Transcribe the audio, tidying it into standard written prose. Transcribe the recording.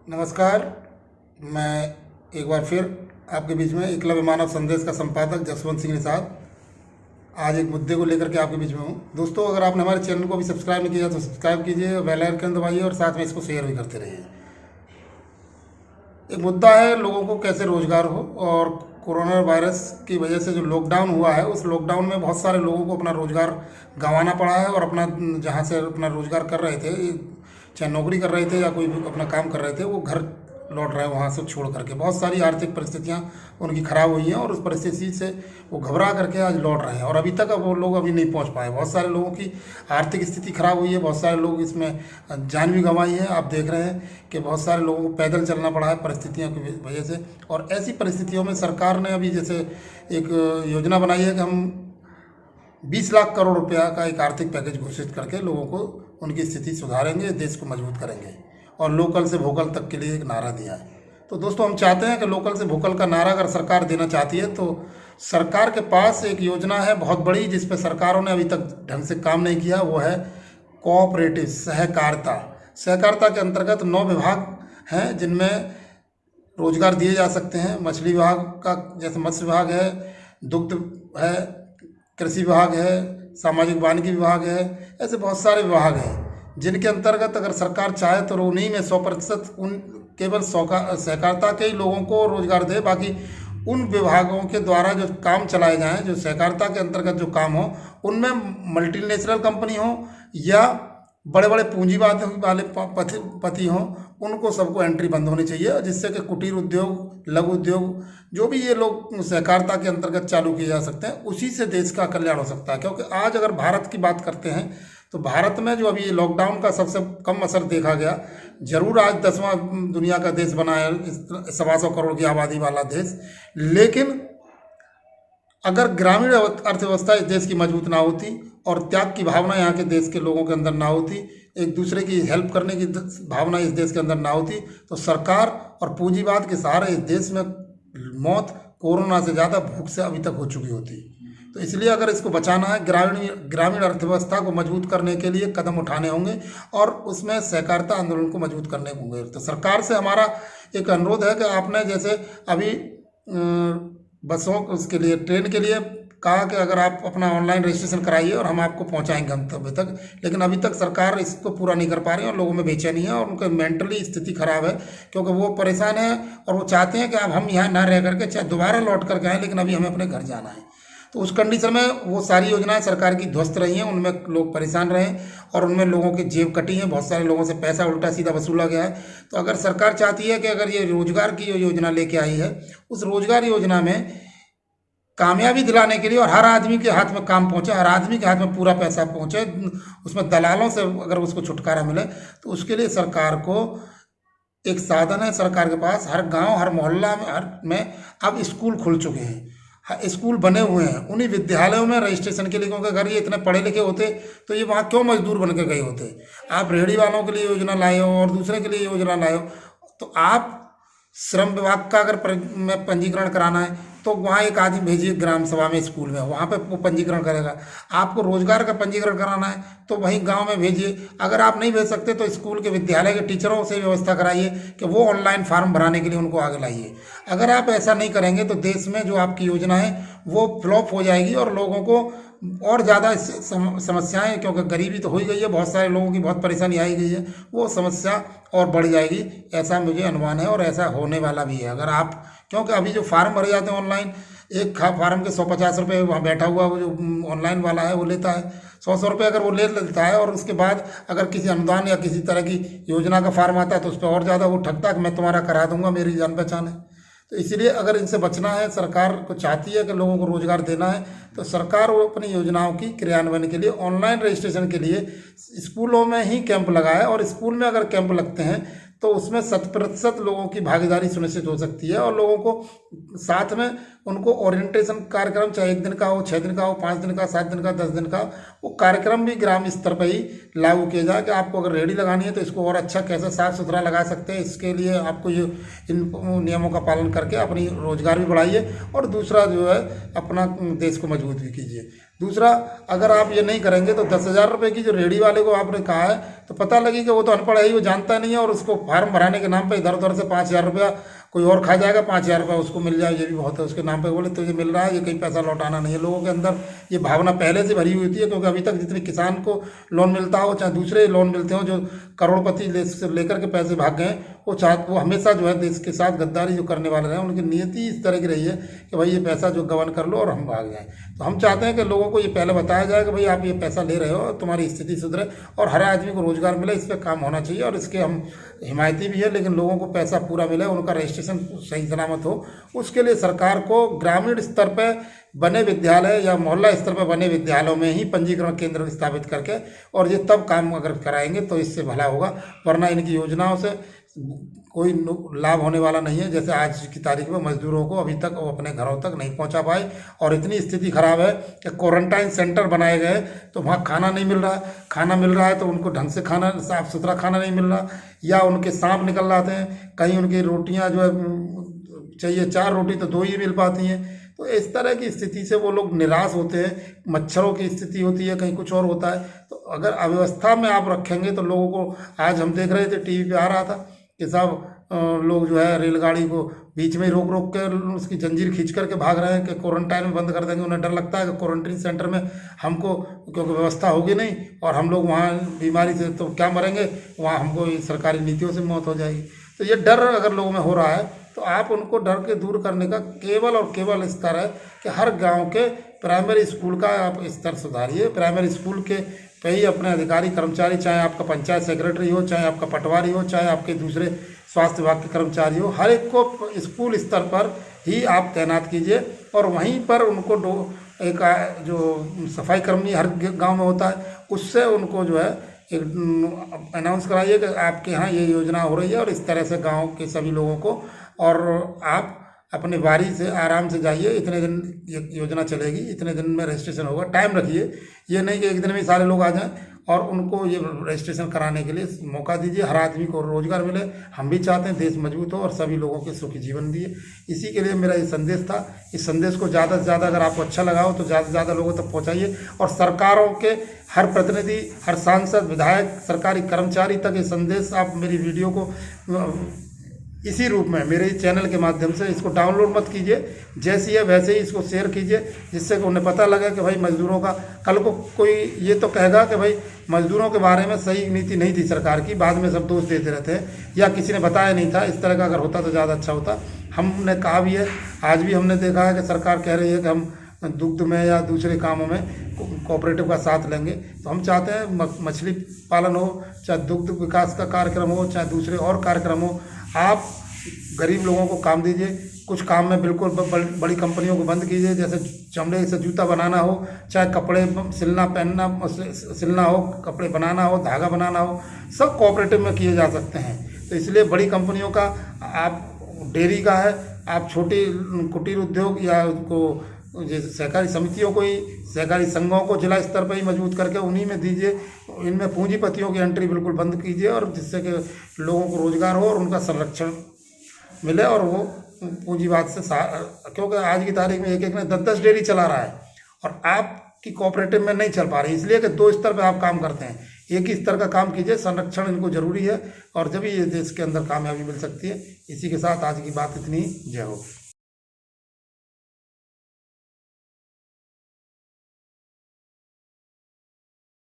नमस्कार। मैं एक बार फिर आपके बीच में एकलव्य मानव संदेश का संपादक जसवंत सिंह निषाद आज एक मुद्दे को लेकर के आपके बीच में हूँ। दोस्तों, अगर आपने हमारे चैनल को भी सब्सक्राइब नहीं किया तो सब्सक्राइब कीजिए, बेल आइकन दबाइए और साथ में इसको शेयर भी करते रहिए। एक मुद्दा है लोगों को कैसे रोजगार हो, और कोरोना वायरस की वजह से जो लॉकडाउन हुआ है उस लॉकडाउन में बहुत सारे लोगों को अपना रोजगार गंवाना पड़ा है और अपना जहाँ से अपना रोजगार कर रहे थे, चाहे नौकरी कर रहे थे या कोई भी अपना काम कर रहे थे, वो घर लौट रहे हैं वहाँ से छोड़ करके। बहुत सारी आर्थिक परिस्थितियाँ उनकी खराब हुई हैं और उस परिस्थिति से वो घबरा करके आज लौट रहे हैं और अभी तक वो लोग अभी नहीं पहुँच पाए। बहुत सारे लोगों की आर्थिक स्थिति खराब हुई है, बहुत सारे लोग इसमें जान भी गंवाई है। आप देख रहे हैं कि बहुत सारे लोगों को पैदल चलना पड़ा है परिस्थितियों की वजह से। और ऐसी परिस्थितियों में सरकार ने अभी जैसे एक योजना बनाई है कि हम 20 लाख करोड़ रुपया का एक आर्थिक पैकेज घोषित करके लोगों को उनकी स्थिति सुधारेंगे, देश को मजबूत करेंगे। और लोकल से वोकल तक के लिए एक नारा दिया है। तो दोस्तों, हम चाहते हैं कि लोकल से वोकल का नारा अगर सरकार देना चाहती है तो सरकार के पास एक योजना है बहुत बड़ी, जिस पे सरकारों ने अभी तक ढंग से काम नहीं किया। वो है कोऑपरेटिव, सहकारिता। सहकारिता के अंतर्गत 9 विभाग हैं जिनमें रोजगार दिए जा सकते हैं। मछली विभाग का जैसे मत्स्य विभाग है, दुग्ध है, कृषि विभाग है, सामाजिक वानिकी विभाग है। ऐसे बहुत सारे विभाग हैं जिनके अंतर्गत अगर सरकार चाहे तो उन्हीं में 100% उन केवल सहकारिता के ही लोगों को रोजगार दे। बाकी उन विभागों के द्वारा जो काम चलाए जाएं, जो सहकारिता के अंतर्गत जो काम हो, उनमें मल्टीनेशनल कंपनी हो या बड़े बड़े पूंजीवाद वाले पति हों, उनको सबको एंट्री बंद होनी चाहिए, जिससे कि कुटीर उद्योग, लघु उद्योग जो भी ये लोग सहकारिता के अंतर्गत चालू किए जा सकते हैं, उसी से देश का कल्याण हो सकता है। क्योंकि आज अगर भारत की बात करते हैं तो भारत में जो अभी लॉकडाउन का सबसे कम असर देखा गया, जरूर आज 10वां दुनिया का देश बना है, 125 करोड़ की आबादी वाला देश, लेकिन अगर ग्रामीण अर्थव्यवस्था इस देश की मजबूत ना होती और त्याग की भावना यहाँ के देश के लोगों के अंदर ना होती, एक दूसरे की हेल्प करने की भावना इस देश के अंदर ना होती, तो सरकार और पूंजीवाद के सहारे इस देश में मौत कोरोना से ज़्यादा भूख से अभी तक हो चुकी होती। तो इसलिए अगर इसको बचाना है, ग्रामीण अर्थव्यवस्था को मजबूत करने के लिए कदम उठाने होंगे और उसमें सहकारिता आंदोलन को मजबूत करने होंगे। तो सरकार से हमारा एक अनुरोध है कि आपने जैसे अभी बसों उसके लिए, ट्रेन के लिए कहा कि अगर आप अपना ऑनलाइन रजिस्ट्रेशन कराइए और हम आपको पहुंचाएंगे गंतव्य तक, लेकिन अभी तक सरकार इसको पूरा नहीं कर पा रही है और लोगों में बेचैनी है और उनके मेंटली स्थिति खराब है, क्योंकि वो परेशान है और वो चाहते हैं कि अब हम यहाँ ना रह करके चाहे दोबारा लौट करके आएँ, लेकिन अभी हमें अपने घर जाना है। तो उस कंडीशन में वो सारी योजनाएं सरकार की ध्वस्त रही हैं, उनमें लोग परेशान रहे और उनमें लोगों की जेब कटी है, बहुत सारे लोगों से पैसा उल्टा सीधा वसूला गया है। तो अगर सरकार चाहती है कि अगर ये रोजगार की योजना लेके आई है, उस रोजगार योजना में कामयाबी दिलाने के लिए और हर आदमी के हाथ में काम पहुंचे, हर आदमी के हाथ में पूरा पैसा पहुंचे, उसमें दलालों से अगर उसको छुटकारा मिले, तो उसके लिए सरकार को एक साधन है सरकार के पास। हर गांव, हर मोहल्ला में, हर में अब स्कूल खुल चुके हैं, स्कूल बने हुए हैं। उन्हीं विद्यालयों में रजिस्ट्रेशन के लिए, क्योंकि अगर ये इतने पढ़े लिखे होते तो ये वहाँ क्यों मजदूर बन के गए होते। आप रेहड़ी वालों के लिए योजना लाए हो और दूसरे के लिए योजना लाए हो, तो आप श्रम विभाग का अगर में पंजीकरण कराना है तो वहाँ एक आदमी भेजिए ग्राम सभा में, स्कूल में, वहाँ पे वो पंजीकरण करेगा। आपको रोजगार का पंजीकरण कराना है तो वहीं गांव में भेजिए। अगर आप नहीं भेज सकते तो स्कूल के विद्यालय के टीचरों से व्यवस्था कराइए कि वो ऑनलाइन फॉर्म भराने के लिए उनको आगे लाइए। अगर आप ऐसा नहीं करेंगे तो देश में जो आपकी योजना है वो फ्लॉप हो जाएगी और लोगों को और ज़्यादा समस्याएं, क्योंकि गरीबी तो हो ही गई है, बहुत सारे लोगों की बहुत परेशानी आई गई है, वो समस्या और बढ़ जाएगी, ऐसा मुझे अनुमान है और ऐसा होने वाला भी है। अगर आप, क्योंकि अभी जो फार्म भरे जाते हैं ऑनलाइन, एक फार्म के 150 रुपये वहाँ बैठा हुआ वो जो ऑनलाइन वाला है वो लेता है 100 रुपये, अगर वो ले लेता है और उसके बाद अगर किसी अनुदान या किसी तरह की योजना का फार्म आता है तो उस पर और ज़्यादा वो ठगता है कि मैं तुम्हारा करा दूंगा, मेरी जान पहचान है। तो इसलिए अगर इनसे बचना है, सरकार को चाहती है कि लोगों को रोजगार देना है, तो सरकार वो अपनी योजनाओं की क्रियान्वयन के लिए ऑनलाइन रजिस्ट्रेशन के लिए स्कूलों में ही कैंप लगाए। और स्कूल में अगर कैंप लगते हैं तो उसमें 100% लोगों की भागीदारी सुनिश्चित हो सकती है और लोगों को साथ में उनको ओरिएंटेशन कार्यक्रम, चाहे 1 दिन का हो, 6 दिन का हो, 5 दिन का, 7 दिन का, 10 दिन का, वो कार्यक्रम भी ग्राम स्तर पर ही लागू किया जाए कि आपको अगर रेहड़ी लगानी है तो इसको और अच्छा कैसे साफ सुथरा लगा सकते हैं, इसके लिए आपको ये इन नियमों का पालन करके अपनी रोजगार भी बढ़ाइए और दूसरा जो है अपना देश को मजबूत भी कीजिए। दूसरा, अगर आप ये नहीं करेंगे तो 10,000 रुपये की जो रेडी वाले को आपने कहा है, तो पता लगी कि वो तो अनपढ़ है ही, वो जानता नहीं है, और उसको फार्म भराने के नाम पे इधर उधर से 5,000 रुपया कोई और खा जाएगा, 5,000 रुपया उसको मिल जाए, ये भी बहुत है उसके नाम पे। बोले तो ये मिल रहा है, ये कहीं पैसा लौटाना नहीं है। लोगों के अंदर ये भावना पहले से भरी हुई होती है, क्योंकि अभी तक जितने किसान को लोन मिलता हो, चाहे दूसरे लोन मिलते हो, जो करोड़पति लेकर के पैसे भाग गए, वो हमेशा जो है देश के साथ गद्दारी जो करने वाले रहे, उनकी नीति इस तरह की रही है कि भाई ये पैसा जो गबन कर लो और हम भाग जाएं। तो हम चाहते हैं कि लोगों को ये पहले बताया जाए कि भाई आप ये पैसा ले रहे हो, तुम्हारी स्थिति सुधरे और हर आदमी को रोजगार मिले, इस पर काम होना चाहिए। और इसके हम हिमायती भी है, लेकिन लोगों को पैसा पूरा मिले, उनका रजिस्ट्रेशन सही सलामत हो, उसके लिए सरकार को ग्रामीण स्तर पर बने विद्यालय या मोहल्ला स्तर पर बने विद्यालयों में ही पंजीकरण केंद्र स्थापित करके, और ये तब काम अगर कराएंगे तो इससे भला होगा, वरना इनकी योजनाओं से कोई लाभ होने वाला नहीं है। जैसे आज की तारीख में मजदूरों को अभी तक वो अपने घरों तक नहीं पहुंचा पाए, और इतनी स्थिति खराब है कि क्वारंटाइन सेंटर बनाए गए तो वहाँ खाना नहीं मिल रहा, खाना मिल रहा है तो उनको ढंग से खाना, साफ सुथरा खाना नहीं मिल रहा, या उनके सांप निकल जाते हैं, कहीं उनकी रोटियाँ जो है चाहिए 4 रोटी तो 2 ही मिल पाती हैं। तो इस तरह की स्थिति से वो लोग निराश होते हैं, मच्छरों की स्थिति होती है, कहीं कुछ और होता है। तो अगर अव्यवस्था में आप रखेंगे तो लोगों को, आज हम देख रहे थे टीवी पे आ रहा था कि सब लोग जो है रेलगाड़ी को बीच में ही रोक रोक के उसकी जंजीर खींच करके भाग रहे हैं कि क्वारंटाइन में बंद कर देंगे। उन्हें डर लगता है कि क्वारंटाइन सेंटर में हमको, क्योंकि व्यवस्था होगी नहीं और हम लोग वहाँ बीमारी से तो क्या मरेंगे, वहाँ हमको सरकारी नीतियों से मौत हो जाएगी। तो ये डर अगर लोगों में हो रहा है तो आप उनको डर के दूर करने का केवल और केवल स्तर है कि हर गांव के प्राइमरी स्कूल का आप स्तर सुधारिए। प्राइमरी स्कूल के पे ही अपने अधिकारी कर्मचारी, चाहे आपका पंचायत सेक्रेटरी हो, चाहे आपका पटवारी हो, चाहे आपके दूसरे स्वास्थ्य विभाग के कर्मचारी हो, हर एक को स्कूल स्तर पर ही आप तैनात कीजिए, और वहीं पर उनको एक जो सफाई कर्मी हर गाँव में होता है, उससे उनको जो है एक अनाउंस कराइए कि आपके यहाँ ये योजना हो रही है, और इस तरह से गांव के सभी लोगों को, और आप अपने बारी से आराम से जाइए, इतने दिन ये योजना चलेगी, इतने दिन में रजिस्ट्रेशन होगा, टाइम रखिए। ये नहीं कि एक दिन में सारे लोग आ जाएं, और उनको ये रजिस्ट्रेशन कराने के लिए मौका दीजिए, हर आदमी को रोजगार मिले। हम भी चाहते हैं देश मजबूत हो और सभी लोगों के सुखी जीवन दिए। इसी के लिए मेरा ये संदेश था। इस संदेश को ज़्यादा से ज़्यादा अगर आपको अच्छा लगा हो तो ज़्यादा से ज़्यादा लोगों तक पहुँचाइए, और सरकारों के हर प्रतिनिधि, हर सांसद, विधायक, सरकारी कर्मचारी तक ये संदेश आप मेरी वीडियो को इसी रूप में मेरे चैनल के माध्यम से इसको डाउनलोड मत कीजिए, जैसी है वैसे ही इसको शेयर कीजिए, जिससे कि उन्हें पता लगे कि भाई मजदूरों का, कल को कोई ये तो कहेगा कि भाई मजदूरों के बारे में सही नीति नहीं थी सरकार की, बाद में सब दोष देते रहते हैं, या किसी ने बताया नहीं था। इस तरह का अगर होता तो ज़्यादा अच्छा होता। हमने कहा भी है, आज भी हमने देखा है कि सरकार कह रही है कि हम दुग्ध में या दूसरे कामों में कोऑपरेटिव का साथ लेंगे। तो हम चाहते हैं मछली पालन हो, चाहे दुग्ध विकास का कार्यक्रम हो, चाहे दूसरे और कार्यक्रम हो, आप गरीब लोगों को काम दीजिए। कुछ काम में बिल्कुल बड़ी कंपनियों को बंद कीजिए, जैसे चमड़े से जूता बनाना हो, चाहे कपड़े सिलना हो, कपड़े बनाना हो, धागा बनाना हो, सब कोऑपरेटिव में किए जा सकते हैं। तो इसलिए बड़ी कंपनियों का, आप डेयरी का है, आप छोटी कुटीर उद्योग या उनको जैसे सहकारी समितियों को ही, सहकारी संघों को जिला स्तर पर ही मजबूत करके उन्हीं में दीजिए। इनमें पूंजीपतियों की एंट्री बिल्कुल बंद कीजिए, और जिससे कि लोगों को रोजगार हो और उनका संरक्षण मिले, और वो पूंजीवाद से क्योंकि आज की तारीख में एक एक ने 10-10 डेयरी चला रहा है, और आपकी कोऑपरेटिव में नहीं चल पा रही, इसलिए कि 2 स्तर पे आप काम करते हैं। एक ही स्तर का काम कीजिए, संरक्षण इनको जरूरी है, और जब ये देश के अंदर कामयाबी मिल सकती है। इसी के साथ आज की बात इतनी, जय हो।